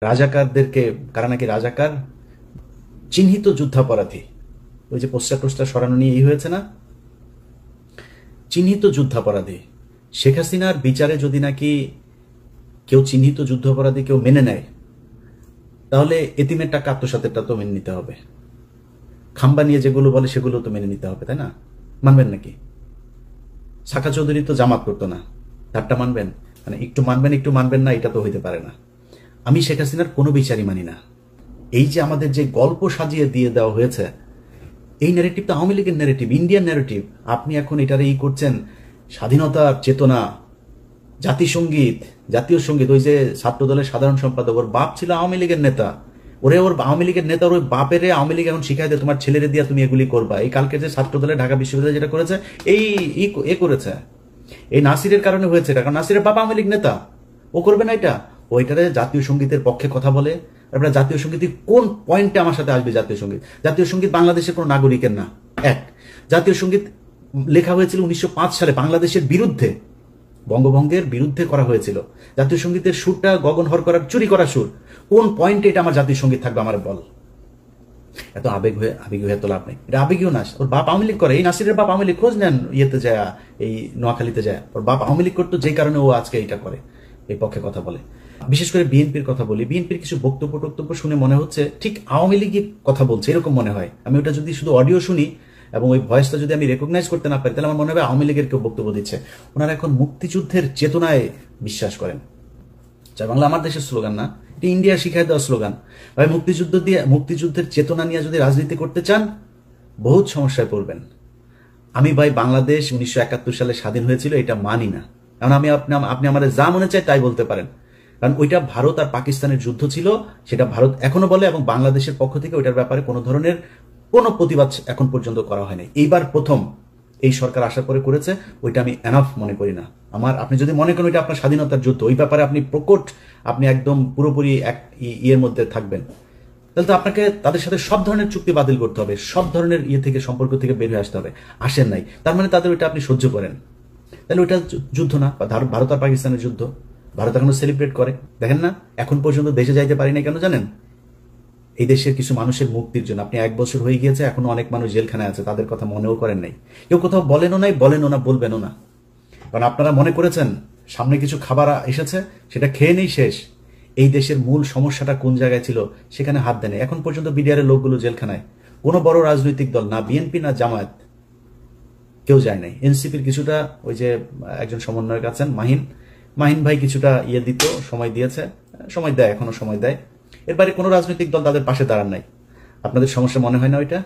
রাজাকারদেরকে, কারা নাকি রাজাকার, চিহ্নিত যুদ্ধাপরাধী, ওই যে পোস্টার টোস্টার সরানো নিয়ে হয়েছে না, চিহ্নিত যুদ্ধাপরাধী। শেখ হাসিনার বিচারে যদি নাকি কেউ চিহ্নিত যুদ্ধাপরাধী কেউ মেনে নেয়, তাহলে এতিমের টাকা আত্মসাতেরটা তো মেনে নিতে হবে। খাম্বা নিয়ে যেগুলো বলে সেগুলো তো মেনে নিতে হবে, তাই না? মানবেন নাকি? সাকা চৌধুরী তো জামাত করতো না, তারটা মানবেন? মানে একটু মানবেন একটু মানবেন না, এটা তো হইতে পারে না। আমি শেখ হাসিনার কোনো বিচারই মানি না। এই যে আমাদের যে গল্প সাজিয়ে দিয়ে দেওয়া হয়েছে, এই ন্যারেটিভ তো আওয়ামী লীগের ন্যারেটিভ, ইন্ডিয়ান ন্যারেটিভ। আপনি এখন এটারে করছেন স্বাধীনতার চেতনা, জাতিসঙ্গীত, জাতীয় সঙ্গীত। ওই যে ছাত্র দলের সাধারণ সম্পাদক, ওর বাপ ছিল আওয়ামী লীগের নেতা, ওর আওয়ামী লীগের নেতা, ওর বাপের আওয়ামী লীগ এখন শিখাই দেয় তোমার ছেলেরে দিয়া তুমি এগুলি করবা। এই কালকে যে ছাত্র দলে ঢাকা বিশ্ববিদ্যালয় যেটা করেছে, এই করেছে, এই নাসিরের কারণে হয়েছে এটা, কারণ নাসিরের বাবা আওয়ামী লীগ নেতা, ও করবে না এটা। ওইটারে জাতীয় সঙ্গীতের পক্ষে কথা বলে। আপনার জাতীয় সঙ্গীত কোন পয়েন্টে আমার সাথে আসবে? জাতীয় সঙ্গীত, জাতীয় সঙ্গীত বাংলাদেশের কোনো নাগরিকের না। এক, জাতীয় সঙ্গীত লেখা হয়েছিল 1905 সালে বাংলাদেশের বিরুদ্ধে, বঙ্গভঙ্গের বিরুদ্ধে করা হয়েছিল। জাতীয় সঙ্গীতের সুরটা গগন হর করার, চুরি করা সুর। কোন পয়েন্টে এটা আমার জাতীয় সঙ্গীত থাকবে? আমার বল। এত আবেগ হয়ে তো লাভ নেই, এটা আবেগীয় না। ওর বাপ আওয়ামী লীগ করে, এই নাসিরের বাপ আওয়ামী লীগ, খোঁজ নেন ইয়েতে যায়, এই নোয়াখালীতে যায়, ওর বাপ আওয়ামী লীগ করতো, যে কারণে ও আজকে এটা করে, এই পক্ষে কথা বলে। বিশেষ করে বিএনপির কথা বলি, বিএনপির কিছু বক্তব্য শুনে মনে হচ্ছে ঠিক আওয়ামী লীগই কথা বলছে, এরকম মনে হয়। আমি ওটা যদি শুধু অডিও শুনি এবং ওই ভয়েসটা যদি আমি রেকগনাইজ করতে না পারি, তাহলে আমার মনে হবে আওয়ামী লীগের কেউ বক্তব্য দিচ্ছে। ওনারা এখন মুক্তিযুদ্ধের চেতনায় বিশ্বাস করেন। জয় বাংলা আমার দেশের স্লোগান না, এটা ইন্ডিয়া শিখায় দেওয়া স্লোগান। ভাই মুক্তিযুদ্ধের চেতনা নিয়ে যদি রাজনীতি করতে চান, বহুত সমস্যায় পড়বেন। আমি ভাই বাংলাদেশ 1971 সালে স্বাধীন হয়েছিল এটা মানি না। কারণ আপনি আমাদের যা মনে চায় তাই বলতে পারেন, কারণ ওইটা ভারত আর পাকিস্তানের যুদ্ধ ছিল, সেটা ভারত এখনো বলে, এবং বাংলাদেশের পক্ষ থেকে ওইটার ব্যাপারে কোনো ধরনের কোনো প্রতিবাদ এখন পর্যন্ত করা হয়নি। এইবার প্রথম এই সরকার আসার পরে করেছে, ওইটা আমি এনাফ মনে করি না। আপনি যদি মনে করেন ওইটা আপনার স্বাধীনতার যুদ্ধ, ওই ব্যাপারে আপনি প্রকট, আপনি একদম পুরোপুরি এক ইয়ের মধ্যে থাকবেন, তাহলে তো আপনাকে তাদের সাথে সব ধরনের চুক্তি বাতিল করতে হবে, সব ধরনের থেকে সম্পর্ক থেকে বের হয়ে আসতে হবে। আসেন নাই, তার মানে তাদের ওইটা আপনি সহ্য করেন, তাহলে ওইটা যুদ্ধ না। ভারত আর পাকিস্তানের যুদ্ধ ভারত এখনো সেলিব্রেট করে, দেখেন না? এখন পর্যন্ত দেশে যাইতে পারি না কেন জানেন? এই দেশের কিছু মানুষের মুক্তির জন্য। আপনি 1 বছর হয়ে গিয়েছে, এখনো অনেক মানুষ জেলখানায় আছে, তাদের কথা মনেও করেন নাই, কেউ কোথাও বলেনও না, বলবেনও না। কারণ আপনারা মনে করেছেন সামনে কিছু খাবার এসেছে, সেটা খেয়ে নেই শেষ। এই দেশের মূল সমস্যাটা কোন জায়গায় ছিল সেখানে হাত দেয়। এখন পর্যন্ত বিডিআরের লোকগুলো জেলখানায়, কোনো বড় রাজনৈতিক দল, না বিএনপি না জামায়াত, কেউ যায় নাই। এনসিপির কিছুটা, ওই যে একজন সমন্বয়ক আছেন মাহিন ভাই, কিছুটা দিত, সময় দিয়েছে, সময় দেয়, এখনো সময় দেয়। এর বাইরে কোনো রাজনৈতিক দল তাদের পাশে দাঁড়ান নাই। আপনাদের সমস্যা মনে হয় না ওইটা?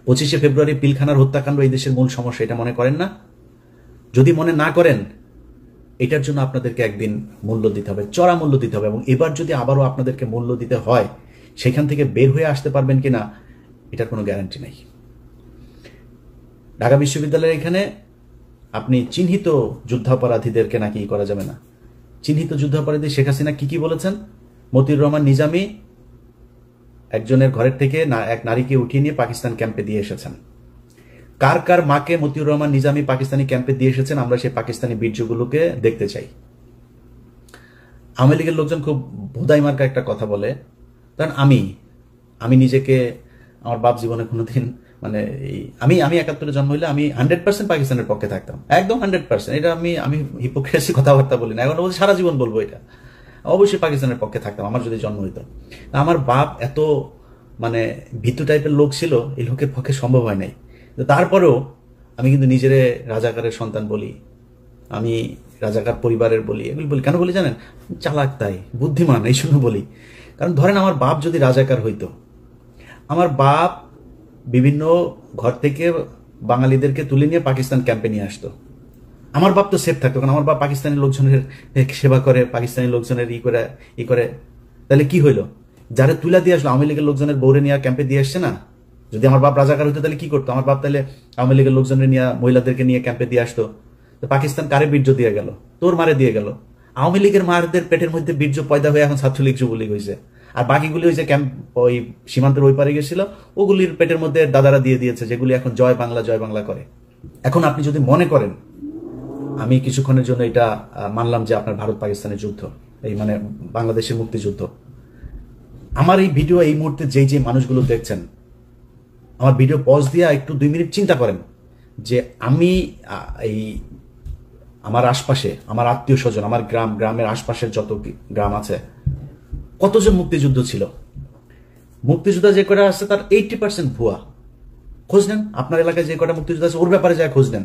25শে ফেব্রুয়ারি পিলখানার হত্যাকাণ্ড এই দেশের মূল সমস্যা, এটা মনে করেন না? যদি মনে না করেন, এটার জন্য আপনাদেরকে একদিন মূল্য দিতে হবে, চড়া মূল্য দিতে হবে। এবং এবার যদি আবারও আপনাদেরকে মূল্য দিতে হয়, সেখান থেকে বের হয়ে আসতে পারবেন কিনা এটার কোনো গ্যারান্টি নেই। ঢাকা বিশ্ববিদ্যালয়ের এখানে আপনি চিহ্নিত যুদ্ধাপরাধীদেরকে নাকি করা যাবে না। চিহ্নিত যুদ্ধাপরাধী শেখ হাসিনা কি বলেছেন? মতিউর রহমান নিজামী একজনের ঘরের থেকে এক নারীকে উঠিয়ে নিয়ে পাকিস্তান ক্যাম্পে দিয়ে এসেছেন। কার মাকে মতিউর রহমান নিজামী পাকিস্তানি ক্যাম্পে দিয়ে এসেছেন, আমরা সেই পাকিস্তানি বীর্যগুলোকে দেখতে চাই। আওয়ামী লীগের লোকজন খুব ভোদাই মার্কা একটা কথা বলে, কারণ আমি নিজেকে, আমার বাপ জীবনে কোনোদিন, মানে আমি 71-এ জন্ম হইলে আমি 100% পাকিস্তানের পক্ষে থাকতাম, একদম 100%। এটা আমি হিপোক্রেসি কথাবার্তা বলি না, এখন সারা জীবন বলবো এটা। অবশ্যই পাকিস্তানের পক্ষে থাকতাম আমার যদি জন্ম হইতো। আমার বাপ এত মানে ভীতু টাইপের লোক ছিল, এই লোকের পক্ষে সম্ভব হয় নাই। তারপরেও আমি কিন্তু নিজেরে রাজাকারের সন্তান বলি, আমি রাজাকার পরিবারের বলি, এগুলি বলি। কেন বলি জানেন? চালাক, তাই বুদ্ধিমান, এই জন্য বলি। কারণ ধরেন আমার বাপ যদি রাজাকার হইতো, আমার বাপ বিভিন্ন ঘর থেকে বাঙালিদেরকে তুলে নিয়ে পাকিস্তান ক্যাম্পে নিয়ে আসতো, আমার বাপ তো সেফ থাকতো, কারণ আমার বাপ পাকিস্তানি লোকজনের সেবা করে, পাকিস্তানি লোকজনের ই করে। তাহলে কি হইলো? যারা তুলা দিয়ে আসলো, আওয়ামী লীগের লোকজনের বৌরে নিয়ে ক্যাম্পে দিয়ে আসছে না। যদি আমার বাপ রাজাকার হইতো তাহলে কি করতো? আমার বাপ তাহলে আওয়ামী লীগের লোকজনের নিয়ে, মহিলাদেরকে নিয়ে ক্যাম্পে দিয়ে আসতো। তো পাকিস্তান কারে বীর্য দিয়ে গেল? তোর মারে দিয়ে গেল। আওয়ামী লীগের মারদের পেটের মধ্যে বীর্য পয়দা হয়ে এখন ছাত্রলীগ যুবলীগ হয়েছে। আর বাকিগুলি ওই যে ক্যাম্প, ওই সীমান্তের ওই পারে গেছিল, ওগুলির পেটের মধ্যে দাদারা দিয়ে দিয়েছে, যেগুলি এখন জয় বাংলা করে। এখন আপনি যদি মনে করেন, আমি কিছুক্ষণের জন্য এটা মানলাম যে আপনার ভারত পাকিস্তানের যুদ্ধ, এই মানে বাংলাদেশের মুক্তিযুদ্ধ। আমার এই ভিডিও এই মুহূর্তে যেই যে মানুষগুলো দেখছেন, আমার ভিডিও পজ দিয়ে একটু 2 মিনিট চিন্তা করেন যে আমি এই আমার আশপাশে আমার আত্মীয় স্বজন, আমার গ্রামের আশপাশের যত গ্রাম আছে, কতজন মুক্তিযুদ্ধ ছিল। মুক্তিযোদ্ধা যে কটা আছে তার 80% ভুয়া। খোঁজ নেন, আপনার এলাকায় যে কটা মুক্তিযোদ্ধা আছে ওর ব্যাপারে যায় খোঁজ নেন।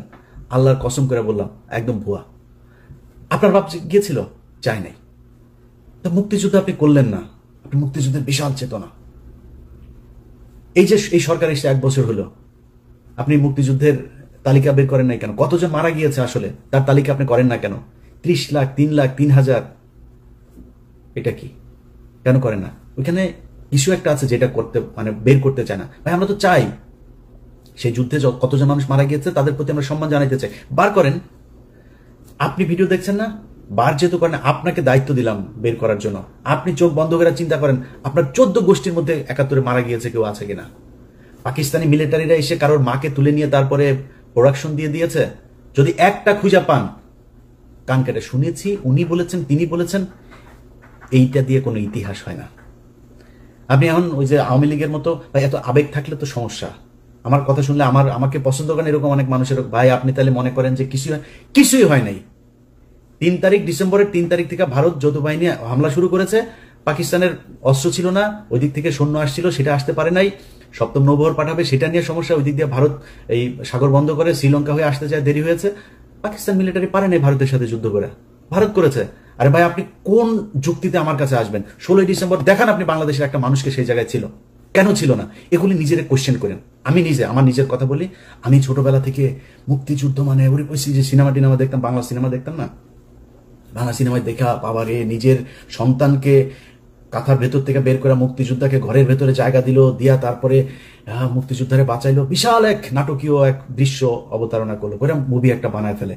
আল্লাহর কসম করে বললাম, একদম ভুয়া। আপনার বাপ গিয়েছিল? যায় নাই। তো মুক্তিযুদ্ধ আপনি করলেন না। আপনি মুক্তিযুদ্ধের বিশাল চেতনা, এই যে এই সরকার এসে 1 বছর হলো, আপনি মুক্তিযুদ্ধের তালিকা বের করেন নাই কেন? কতজন মারা গিয়েছে আসলে তার তালিকা আপনি করেন না কেন? 30 লাখ, 3 লাখ, 3,000, এটা কি কেন করেন না? ওইখানে কিছু একটা আছে যেটা করতে মানে বের করতে চায় না। ভাই আমরা তো চাই সেই যুদ্ধে কতজন মানুষ মারা গিয়েছে তাদের প্রতি আমরা সম্মান জানাইতে চাই। বার করেন। আপনি ভিডিও দেখছেন না, বার যেহেতু করেন, আপনাকে দায়িত্ব দিলাম বের করার জন্য। আপনি চোখ বন্ধ করে চিন্তা করেন আপনার 14 গোষ্ঠীর মধ্যে 71-এ মারা গিয়েছে কেউ আছে কিনা। পাকিস্তানি মিলিটারিরা এসে কারোর মাকে তুলে নিয়ে তারপরে প্রোডাকশন দিয়ে দিয়েছে। যদি একটা খুঁজা পান, কান কেটে শুনেছি, উনি বলেছেন, তিনি বলেছেন, এইটা দিয়ে কোনো ইতিহাস হয় না। আপনি এখন ওই যে আওয়ামী লীগের মতো ভাই এত আবেগ থাকলে তো সমস্যা। আমার কথা শুনলে আমাকে পছন্দ করেন এরকম অনেক মানুষের, ভাই আপনি তাহলে মনে করেন যে কিছুই হয় নাই। 3 তারিখ ডিসেম্বরের 3 তারিখ থেকে ভারত যৌথ বাহিনী হামলা শুরু করেছে। পাকিস্তানের অস্ত্র ছিল না, ওই দিক থেকে সৈন্য আসছিল, সেটা আসতে পারে নাই। 7ম নৌবহর পাঠাবে, সেটা নিয়ে সমস্যা। ওই দিক দিয়ে ভারত এই সাগর বন্ধ করে শ্রীলঙ্কা হয়ে আসতে চায়, দেরি হয়েছে। পাকিস্তান মিলিটারি পারে নাই ভারতের সাথে যুদ্ধ করে, ভারত করেছে। আরে ভাই আপনি কোন যুক্তিতে আমার কাছে আসবেন? 16ই ডিসেম্বর দেখান আপনি বাংলাদেশের একটা মানুষকে সেই জায়গায় ছিল, কেন ছিল না? এগুলি নিজের কোশ্চেন করেন। আমি আমার নিজের কথা বলি, আমি ছোটবেলা থেকে মুক্তিযুদ্ধ মানে ওই যে সিনেমা টিনেমা দেখতাম, বাংলা সিনেমা দেখতাম না, বাংলা সিনেমায় দেখা বাবারে নিজের সন্তানকে কাঁথার ভেতর থেকে বের করে মুক্তিযোদ্ধাকে ঘরের ভেতরে জায়গা দিল, দিয়া তারপরে মুক্তিযোদ্ধারে বাঁচাইলো, বিশাল এক নাটকীয় এক দৃশ্য অবতারণা করলো, ওইটা মুভি একটা বানায় ফেলে।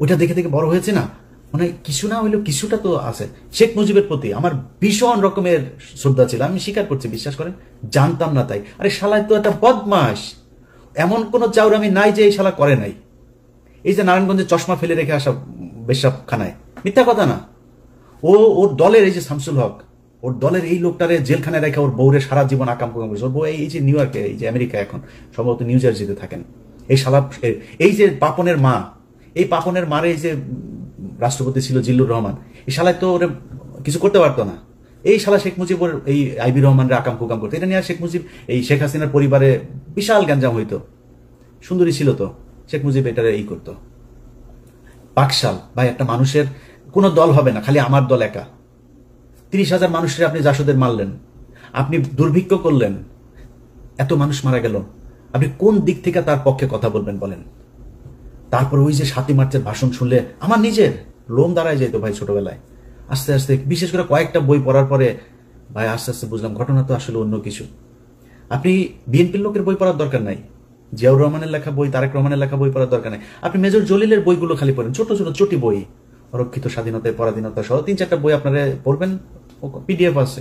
ওইটা দেখে দেখে বড় হয়েছে না, মানে কিছু না হইলেও কিছুটা তো আছে। শেখ মুজিবের প্রতি আমার ভীষণ রকমের শ্রদ্ধা ছিল, আমি স্বীকার করছি, বিশ্বাস করেন জানতাম না তাই। আরে শালায় তো একটা বদমাস, এমন কোন চাউরামি নাই যে এই শালা করে নাই। এই যে নারায়ণগঞ্জে চশমা ফেলে রেখে আসা বেশ্যাখানায়, মিথ্যা কথা না। ওর দলের এই যে শামসুল হক, ওর দলের এই লোকটারে জেলখানায় রেখে ওর বউরে সারা জীবন আকাম কুকাম করেছে। ওর বউ এই যে নিউ ইয়র্কে, এই যে আমেরিকা, এখন সম্ভবত নিউ জার্সিতে থাকেন। এই শালা, এই যে পাপনের মা, এই পাপনের মারে এই যে রাষ্ট্রপতি ছিল জিল্লুর রহমান, এই শালায় তো ওরে কিছু করতে পারতো না। এই শালা শেখ মুজিবর এই আইবি রহমানরে আকাম কুকাম করতো। এটা নিয়ে শেখ মুজিব এই শেখ হাসিনার পরিবারে বিশাল গ্যাঞ্জাম হইতো। সুন্দরী ছিল তো, শেখ মুজিব এটারে এই করতো। পাকশাল ভাই, একটা মানুষের কোনো দল হবে না, খালি আমার দল একা। 30,000 মানুষের আপনি জাসদের মারলেন, আপনি দুর্ভিক্ষ করলেন, এত মানুষ মারা গেল, আপনি কোন দিক থেকে তার পক্ষে কথা বলবেন বলেন? তারপর ওই যে 7ই মার্চের ভাষণ শুনলে আমার নিজের লোম দাঁড়ায় যেত ভাই। ছোটবেলায় আস্তে আস্তে, বিশেষ করে কয়েকটা বই পড়ার পরে ভাই আস্তে আস্তে বুঝলাম ঘটনা তো আসলে অন্য কিছু। আপনি বিএনপির লোকের বই পড়ার দরকার নাই, জিয়াউর রহমানের লেখা বই, তারেক রহমানের লেখা বই পড়ার দরকার নাই। আপনি মেজর জলিলের বইগুলো খালি পড়েন, ছোট ছোট চটি বই, অরক্ষিত স্বাধীনতায় পরাধীনতা সহ 3-4টা বই আপনারা পড়বেন, পিডিএফ আছে।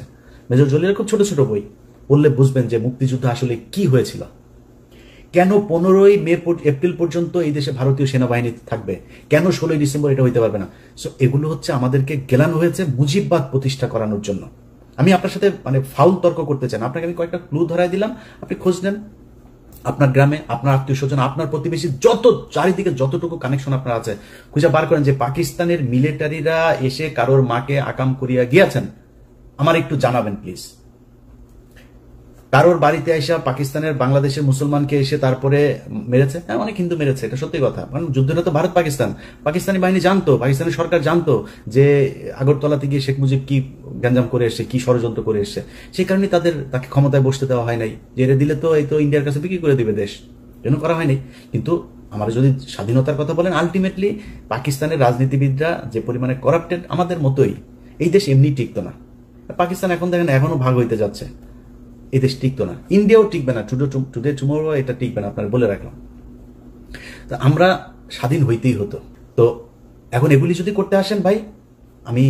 মেজর জলিলের খুব ছোট ছোট বই পড়লে বুঝবেন যে মুক্তিযুদ্ধ আসলে কি হয়েছিল, কেন 15ই মে এপ্রিল পর্যন্ত এই দেশে ভারতীয় সেনাবাহিনী থাকবে, কেন 16ই ডিসেম্বর এটা হইতে পারবে না। সো এগুলো হচ্ছে আমাদেরকে গেলানো হয়েছে মুজিববাদ প্রতিষ্ঠা করানোর জন্য। আমি আপনার সাথে মানে ফাউল তর্ক করতে চান, আপনাকে আমি কয়েকটা ক্লু ধরাই দিলাম, আপনি খোঁজ নেন। আপনার গ্রামে, আপনার আত্মীয় স্বজন, আপনার প্রতিবেশী, যত চারিদিকে যতটুকু কানেকশন আপনার আছে, খুঁজে বার করেন যে পাকিস্তানের মিলিটারিরা এসে কারোর মাকে আকাম করিয়া গিয়েছেন, আমার একটু জানাবেন প্লিজ। কারোর বাড়িতে এসে পাকিস্তানের বাংলাদেশের মুসলমানকে এসে তারপরে মেরেছে, হ্যাঁ অনেক হিন্দু মেরেছে, এটা সত্যি কথা। কারণ যুদ্ধটা তো ভারত পাকিস্তান, পাকিস্তানি বাহিনী জানতো, পাকিস্তানের সরকার জানতো যে আগরতলাতে গিয়ে শেখ মুজিব কি গ্যাঞ্জাম করে এসছে, কি ষড়যন্ত্র করে এসছে। সেই কারণে তাকে ক্ষমতায় বসতে দেওয়া হয় নাই। জেলে দিলে তো এই তো ইন্ডিয়ার কাছে বিক্রি করে দিবে দেশ, জন্য করা হয়নি। কিন্তু আমরা যদি স্বাধীনতার কথা বলেন, আলটিমেটলি পাকিস্তানের রাজনীতিবিদরা যে পরিমাণে করাপ্টেড, আমাদের মতোই, এই দেশ এমনি টিকতো না। পাকিস্তান এখন দেখেন এখনো ভাগ হইতে যাচ্ছে, এই দেশ টিকতো না, ইন্ডিয়াও টিকবে না, টুডে টুমোরো এটা টিকবে না, আপনার বলে রাখলাম। তো আমরা স্বাধীন হইতেই হতো। তো এখন এগুলি যদি করতে আসেন ভাই, আমি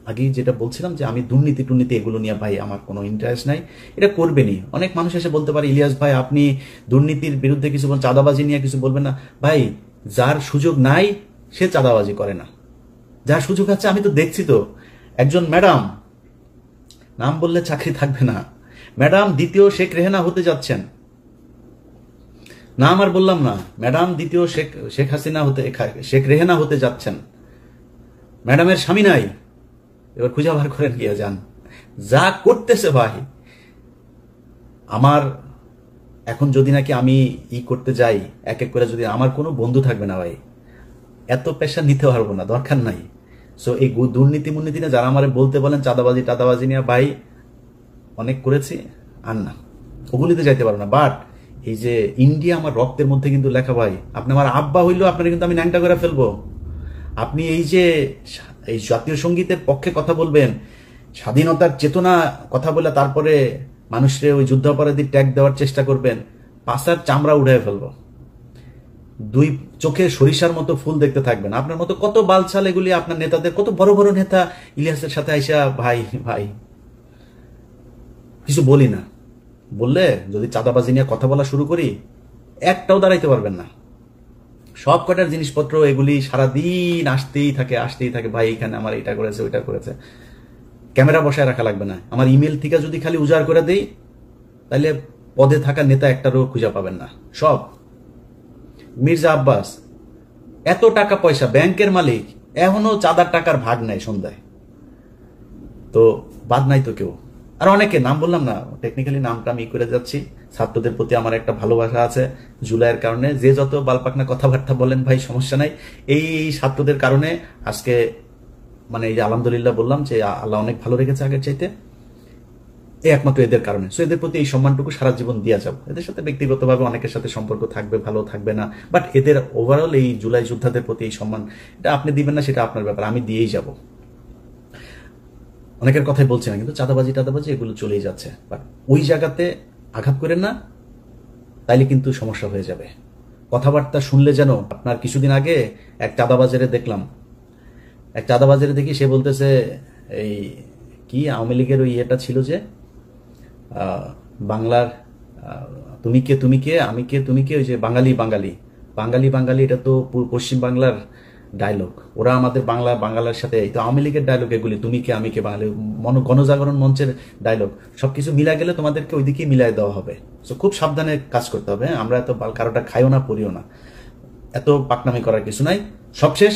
আগে যেটা বলছিলাম যে আমি দুর্নীতি এগুলো নিয়ে ভাই আমার কোনো ইন্টারেস্ট নাই, এটা করবেনই। অনেক মানুষ এসে বলতে পারে ইলিয়াস ভাই আপনি দুর্নীতির বিরুদ্ধে কিছু বলেন, চাঁদাবাজি নিয়ে কিছু বলবেন না। ভাই যার সুযোগ নাই সে চাঁদাবাজি করে না, যার সুযোগ আছে, আমি তো দেখছি তো একজন ম্যাডাম, নাম বললে চাকরি থাকবে না, ম্যাডাম দ্বিতীয় শেখ রেহানা হতে যাচ্ছেন, নাম আর বললাম না, ম্যাডাম দ্বিতীয় শেখ রেহানা হতে যাচ্ছেন। ম্যাডামের স্বামী নাই, এবার খুঁজে বার করেন গিয়ে যান। যা করতেছে ভাই, আমার এখন যদি নাকি আমি করতে যাই এক এক করে, যদি আমার কোনো বন্ধু থাকবে না ভাই, এত পেশা নিতে পারবো না, দরকার নাই। সো এই দুর্নীতি মুর্নীতি নিয়ে যারা আমার বলতে বলেন চাঁদাবাজি টাদাবাজি নিয়ে, ভাই অনেক করেছি, আর না, ওগুলিতে যাইতে পারবো না। বাট এই যে ইন্ডিয়া আমার রক্তের মধ্যে কিন্তু লেখা ভাই, আপনি আমার আব্বা হইলেও আপনারা কিন্তু আমি ন্যাংটা করে ফেলবো। আপনি এই যে এই জাতীয় সঙ্গীতের পক্ষে কথা বলবেন, স্বাধীনতার চেতনা কথা বলে তারপরে মানুষের ওই যুদ্ধাপরাধী ট্যাগ দেওয়ার চেষ্টা করবেন, পাশার চামড়া উঠায় ফেলবো। দুই চোখে সরিষার মতো ফুল দেখতে থাকবেন। আপনার মতো কত বালছাল এগুলি আপনার নেতাদের, কত বড় বড় নেতা ইলিয়াসের সাথে আইসা ভাই ভাই কিছু বলি না, বললে যদি চাঁদাবাজি নিয়ে কথা বলা শুরু করি একটাও দাঁড়াইতে পারবেন না। সব কটার জিনিসপত্র এগুলি সারাদিন আসতেই থাকে ভাই এখানে আমার এটা করেছে ওইটা করেছে। ক্যামেরা বসায় রাখা লাগবে না, আমার ইমেল থেকে যদি খালি উজাড় করে দেই তাহলে পদে থাকা নেতা একটারও খুঁজে পাবেন না। সব মির্জা আব্বাস এত টাকা পয়সা, ব্যাংকের মালিক, এখনো চাঁদার টাকার ভাগ নাই সন্ধ্যায়, তো বাদ নাই তো কেউ। আর অনেকে নাম বললাম না, টেকনিক্যালি নামটা আমি করে যাচ্ছি। ছাত্রদের প্রতি আমার একটা ভালোবাসা আছে জুলাইয়ের কারণে, যে যত বালপাকনা কথাবার্তা বলেন ভাই সমস্যা নাই। এই ছাত্রদের কারণে আজকে মানে এই যে আলহামদুলিল্লাহ বললাম যে আল্লাহ অনেক ভালো রেখেছে আগের চাইতে, এই একমাত্র এদের কারণে। সো এদের প্রতি এই সম্মানটুকু সারা জীবন দিয়া যাব। এদের সাথে ব্যক্তিগতভাবে অনেকের সাথে সম্পর্ক থাকবে, ভালো থাকবে না, বাট এদের ওভারঅল এই জুলাই যোদ্ধাদের প্রতি এই সম্মান, এটা আপনি দিবেন না সেটা আপনার ব্যাপার, আমি দিয়েই যাব। অনেকের কথাই বলছি না, কিন্তু চাঁদাবাজি টাদাবাজি এগুলো চলেই যাচ্ছে, বাট ওই জায়গাতে আঘাত করেন না, তাইলে কিন্তু সমস্যা হয়ে যাবে। কথাবার্তা শুনলে যেন আপনার কিছুদিন আগে এক চাঁদাবাজারে দেখলাম, এক চাঁদাবাজারে দেখি সে বলতেছে এই কি আওয়ামী লীগের ওই ইয়েটা ছিল যে বাংলার তুমি কে আমি কে তুমি কে, ওই যে বাঙালি বাঙালি বাঙালি বাঙালি, এটা তো পশ্চিম বাংলার ডায়লগ, ওরা আমাদের বাংলার সাথে, এই তো আওয়ামী লীগের ডায়লগ এগুলি, তুমি কে আমি কে বাঙালি, গণজাগরণ মঞ্চের ডায়লগ, সবকিছু মিলাই গেলে তোমাদেরকে ওইদিকে মিলাই দেওয়া হবে। তো খুব সাবধানে কাজ করতে হবে। আমরা এত কারোটা খাইও না পড়িও না, এত পাকনামি করার কিছু নাই। সবশেষ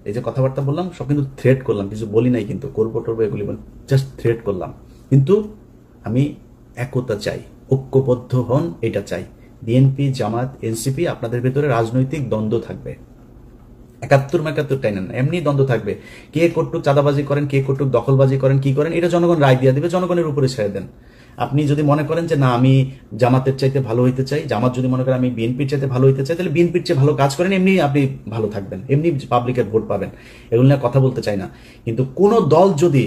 এই যে কথাবার্তা বললাম সব কিন্তু থ্রেট করলাম, কিছু বলি নাই কিন্তু, করবো টরবো এগুলি জাস্ট থ্রেট করলাম। কিন্তু আমি একতা চাই, ঐক্যবদ্ধ হন, এটা চাই। বিএনপি জামাত এনসিপি আপনাদের ভেতরে রাজনৈতিক দ্বন্দ্ব থাকবে, ৭১ টাইনেন না, এমনি দ্বন্দ্ব থাকবে। কে কটুক চাঁদাবাজি করেন, কে কটুক দখলবাজি করেন, কি করেন, এটা জনগণ রায় দিয়ে দিবে, জনগণের উপরে ছেড়ে দেন। আপনি যদি মনে করেন যে না আমি জামাতের চাইতে ভালো হইতে চাই, জামাত যদি মনে করেন আমি বিএনপির চাইতে ভালো হইতে চাই, তাহলে বিএনপির চেয়ে ভালো কাজ করেন, এমনি আপনি ভালো থাকবেন, এমনি পাবলিকের ভোট পাবেন। এগুলো নিয়ে কথা বলতে চাই না, কিন্তু কোন দল যদি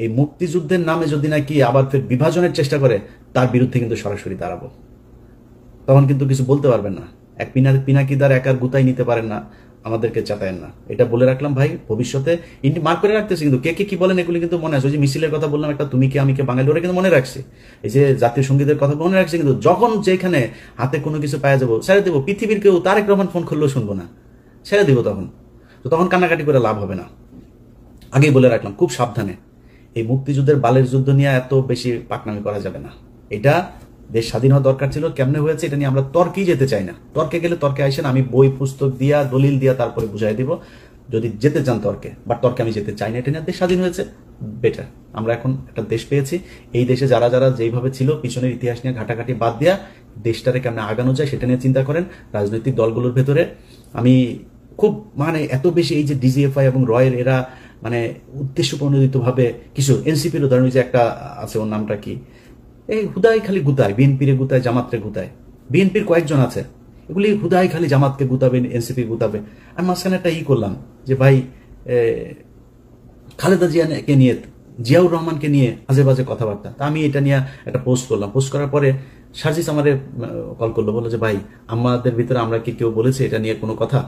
এই মুক্তিযুদ্ধের নামে যদি নাকি আবার ফের বিভাজনের চেষ্টা করে, তার বিরুদ্ধে কিন্তু সরাসরি দাঁড়াবো। তখন কিন্তু কিছু বলতে পারবেন না, এক পিনাকিদার একার গুতাই নিতে পারেন না, আমাদেরকে চাতায়েন না। এটা বলে রাখলাম ভাই, ভবিষ্যতে মার্ক করে রাখতেছি কিন্তু কে কে কি বলেন এগুলি কিন্তু মনে আছে। ওই যে মিছিলের কথা বললাম একটা, তুমি কে আমি কে বাঙালি, ওরা কিন্তু মনে রাখছে। এই যে জাতীয় সঙ্গীতের কথা মনে রাখছে, কিন্তু যখন যেখানে হাতে কোনো কিছু পাওয়া যাবো ছেড়ে দেবো। পৃথিবীর কেউ তারেক রহমান ফোন করলেও শুনবো না, ছেড়ে দিব তখন। তো তখন কান্নাকাটি করে লাভ হবে না। আগেই বলে রাখলাম খুব সাবধানে, এই মুক্তিযুদ্ধের বালের যুদ্ধ নিয়ে এত বেশি পাকনামি করা যাবে না। এটা দেশ স্বাধীন হওয়া দরকার ছিল, কেমনে হয়েছে এটা নিয়ে আমরা তর্কেই যেতে চাই না। তর্কে গেলে তর্কে আইসেন, আমি বই পুস্তক দিয়া দলিল দিয়া তারপরে বুঝাই দিব যদি যেতে চান তর্কে, বাট তর্কে আমি যেতে চাই না। এটা নিয়ে দেশ স্বাধীন হয়েছে, বেটার। আমরা এখন একটা দেশ পেয়েছি, এই দেশে যারা যারা যেইভাবে ছিল পিছনের ইতিহাস নিয়ে ঘাটাঘাটি বাদ দিয়া দেশটারে কেমন আগানো যায় সেটা নিয়ে চিন্তা করেন। রাজনৈতিক দলগুলোর ভেতরে আমি খুব মানে এত বেশি এই যে ডিজিএফআই এবং রয়ের এরা মানে উদ্দেশ্য প্রণোদিত ভাবে কিছু, এনসিপির উদাহরণ যে একটা আছে, ওর নামটা কি, এই হুদাই খালি গুতায়, বিএনপির গুতায়, জামাতরে গুতায়। বিএনপির কয়েকজন আছে, এগুলি হুদাই খালি জামাতকে গুতাবে, এনসিপি গুতাবে। আমি মাঝখানে একটা করলাম যে ভাই খালেদা জিয়াকে নিয়ে, জিয়াউর রহমানকে নিয়ে আজে বাজে কথাবার্তা, তা আমি এটা নিয়ে একটা পোস্ট করলাম। পোস্ট করার পরে সার্জিস আমারে কল করলো, বললো যে ভাই আমাদের ভিতরে আমরা কি কেউ বলেছে এটা নিয়ে কোনো কথা?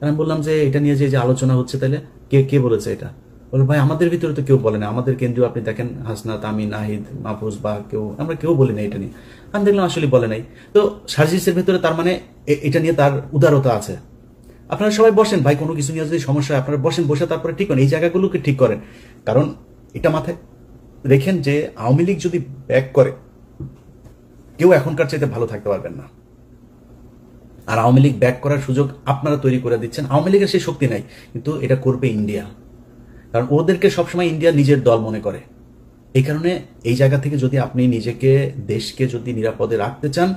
আমি বললাম যে এটা নিয়ে যে আলোচনা হচ্ছে, তাহলে কে কে বলেছে এটা? বললো ভাই আমাদের ভিতরে তো কেউ বলে না, আমাদের কেন্দ্রীয় আপনি দেখেন হাসনাত, আমি, নাহিদ, মাহফুজ বা কেউ, আমরা কেউ বলি না এটা নিয়ে। আমি দেখলাম আসলে বলে নাই। তো সার্জিসের ভিতরে তার মানে এটা নিয়ে তার উদারতা আছে। আপনারা সবাই বসেন ভাই, কোনো কিছু নিয়ে যদি সমস্যা হয় আপনারা বসেন, বসে তারপরে ঠিক করেন, এই জায়গাগুলোকে ঠিক করেন। কারণ এটা মাথায় রেখেন যে আওয়ামী লীগ যদি ব্যাক করে, কেউ এখনকার চাইতে ভালো থাকতে পারবেন না। আর আওয়ামী লীগ ব্যাক করার সুযোগ আপনারা তৈরি করে দিচ্ছেন। আওয়ামী লীগের সেই শক্তি নাই, কিন্তু এটা করবে ইন্ডিয়া, কারণ ওদেরকে সবসময় ইন্ডিয়া নিজের দল মনে করে। এই কারণে এই জায়গা থেকে যদি আপনি নিজেকে, দেশকে যদি নিরাপদে রাখতে চান,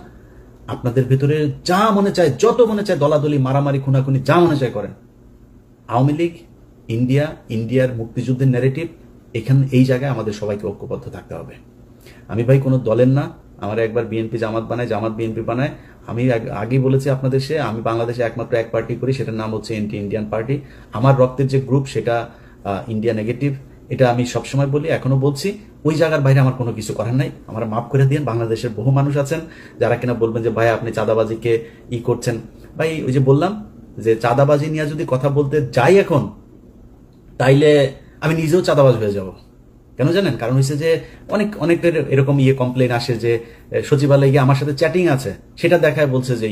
আপনাদের ভিতরে যা মনে চায়, যত মনে চায় দলাদলি, মারামারি, খুনাখুনি যা মনে চায় করেন। আওয়ামী লীগ, ইন্ডিয়া, ইন্ডিয়ার মুক্তিযুদ্ধের ন্যারেটিভ, এখানে এই জায়গায় আমাদের সবাইকে ঐক্যবদ্ধ থাকতে হবে। আমি ভাই কোনো দলের না, আমার একবার বিএনপি জামাত বানায়, জামাত বিএনপি বানায়। আমি আগেই বলেছি আপনাদের, আমি বাংলাদেশে একমাত্র এক পার্টি করি, সেটার নাম হচ্ছে এন্টি ইন্ডিয়ান পার্টি। আমার রক্তের যে গ্রুপ সেটা ইন্ডিয়া নেগেটিভ, এটা আমি সবসময় বলি, এখনো বলছি। ওই জায়গার বাইরে আমার কোনো কিছু করার নাই, আমার মাফ করে দিন। বাংলাদেশের বহু মানুষ আছেন যারা কিনা বলবেন যে ভাই আপনি চাঁদাবাজিকে করছেন। ভাই ওই যে বললাম যে চাঁদাবাজি নিয়ে যদি কথা বলতে যাই এখন, তাইলে আমি নিজেও চাঁদাবাজ হয়ে যাব। কেন জানেন? কারণ হচ্ছে যে অনেকের এরকম কমপ্লেন আসে যে সচিবালয়ে গিয়ে আমার সাথে চ্যাটিং আছে, সেটা দেখায় বলছে যে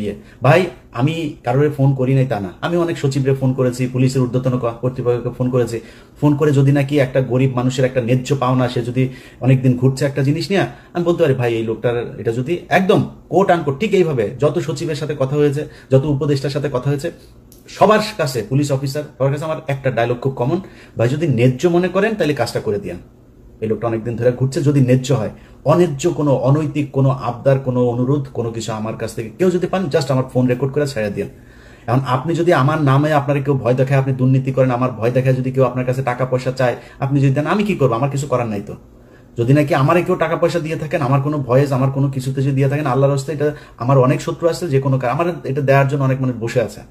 ভাই আমি কারোর ফোন করি নাই তা না, আমি অনেক সচিবরে ফোন করেছি, পুলিশের ঊর্ধ্বতন কর্তৃপক্ষকে ফোন করেছি। ফোন করে যদি নাকি একটা গরিব মানুষের একটা ন্যায্য পাওনা, সে যদি অনেকদিন ঘুরছে একটা জিনিস নিয়ে, আমি বলতে পারি ভাই এই লোকটার এটা যদি একদম কোট আনকোট ঠিক এইভাবে যত সচিবের সাথে কথা হয়েছে, যত উপদেষ্টার সাথে কথা হয়েছে, সবার কাছে, পুলিশ অফিসার সবার কাছে আমার একটা ডায়লগ খুব কমন, ভাই যদি ন্যায্য মনে করেন তাহলে কাজটা করে দিয়ান। এই লোকটা অনেকদিন ধরে ঘুরছে, যদি ন্যায্য হয়, অন্যায্য কোনো, অনৈতিক কোনো আবদার, কোনো অনুরোধ, কোনো কিছু আমার কাছ থেকে কেউ যদি পান, জাস্ট আমার ফোন রেকর্ড করে ছেড়ে দিন। এখন আপনি যদি আমার নামে আপনারা কেউ ভয় দেখায়, আপনি দুর্নীতি করেন, আমার ভয় দেখায় যদি কেউ আপনার কাছে টাকা পয়সা চায়, আপনি যদি দেন, আমি কি করবো? আমার কিছু করার নাই তো। যদি নাকি আমারে কেউ টাকা পয়সা দিয়ে থাকেন, আমার কোনো ভয়েস, আমার কোনো কিছুতে যদি দিয়ে থাকেন, আল্লাহর রাস্তায়, এটা আমার অনেক শত্রু আছে, যে কোনো আমার এটা দেওয়ার জন্য অনেক মানুষ বসে আছে,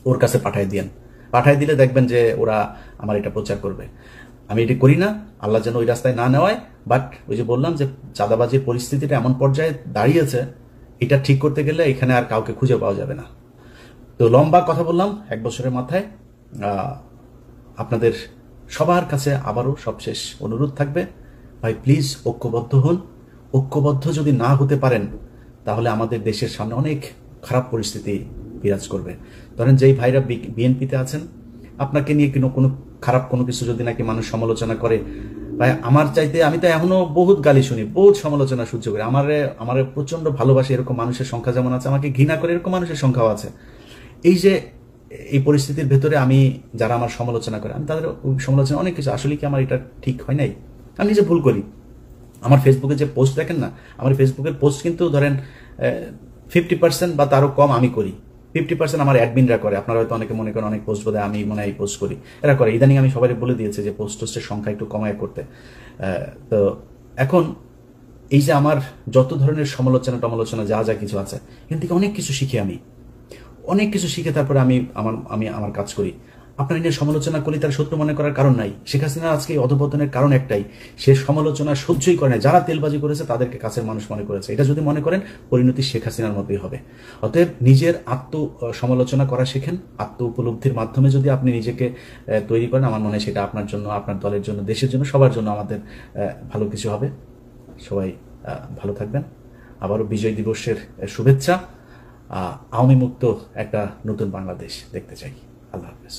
ওর কাছে পাঠাই দিয়েন। পাঠাই দিলে দেখবেন যে ওরা আমার এটা প্রচার করবে। আমি এটি করি না, আল্লাহ যেন ওই রাস্তায় না নেওয়ায়। বাট ওই যে বললাম যে চাঁদাবাজির পরিস্থিতিটা এমন পর্যায়ে দাঁড়িয়েছে, এটা ঠিক করতে গেলে এখানে আর কাউকে খুঁজে পাওয়া যাবে না। তো লম্বা কথা বললাম 1 বছরের মাথায়। আপনাদের সবার কাছে আবারও সবশেষ অনুরোধ থাকবে, ভাই প্লিজ ঐক্যবদ্ধ হন। ঐক্যবদ্ধ যদি না হতে পারেন, তাহলে আমাদের দেশের সামনে অনেক খারাপ পরিস্থিতি বিরাজ করবে। ধরেন যেই ভাইরা বিএনপিতে আছেন, আপনাকে নিয়ে কোনো খারাপ কোনো কিছু যদি নাকি মানুষ সমালোচনা করে, ভাই আমার চাইতে, আমি তো এখনো বহুত গালি শুনি, বহুত সমালোচনা সহ্য করি। আমার প্রচন্ড ভালোবাসে এরকম মানুষের সংখ্যা যেমন আছে, আমাকে ঘৃণা করে এরকম মানুষের সংখ্যাও আছে। এই যে এই পরিস্থিতির ভেতরে আমি, যারা আমার সমালোচনা করে, আমি তাদের সমালোচনা অনেক কিছু, আসলে কি আমার এটা ঠিক হয় নাই, আমি নিজে ভুল করি। আমার ফেসবুকে যে পোস্ট দেখেন না, আমার ফেসবুকের পোস্ট কিন্তু ধরেন 50% বা তারও কম আমি করি, 50% আমার অ্যাডমিনরা করে। আপনারা হয়তো অনেকে মনে করেন অনেক পোস্ট বোধ হয় আমি মনে হয় পোস্ট করি, এরা করে। ইদানিং আমি সবাই বলে দিয়েছি যে পোস্টের সংখ্যা একটু কমায় করতে। তো এখন এই যে আমার যত ধরনের সমালোচনা যা যা কিছু আছে, এখান থেকে অনেক কিছু শিখি, আমি অনেক কিছু শিখে তারপরে আমি আমার কাজ করি। আপনার নিয়ে সমালোচনা করলে তার সত্য মনে করার কারণ নাই। শেখ হাসিনা আজকে অধপতনের কারণ একটাই, সে সমালোচনা সহ্যই করে না। যারা তেলবাজি করেছে তাদেরকে কাছের মানুষ মনে করেছে। এটা যদি মনে করেন, পরিণতি শেখ হাসিনার মতোই হবে। অতএব নিজের সমালোচনা করা শেখেন। আত্ম উপলব্ধির মাধ্যমে যদি আপনি নিজেকে তৈরি করেন, আমার মনে হয় সেটা আপনার জন্য, আপনার দলের জন্য, দেশের জন্য, সবার জন্য আমাদের ভালো কিছু হবে। সবাই ভালো থাকবেন। আবারও বিজয় দিবসের শুভেচ্ছা। আওয়ামী মুক্ত একটা নতুন বাংলাদেশ দেখতে চাই। আল্লাহ হাফেজ।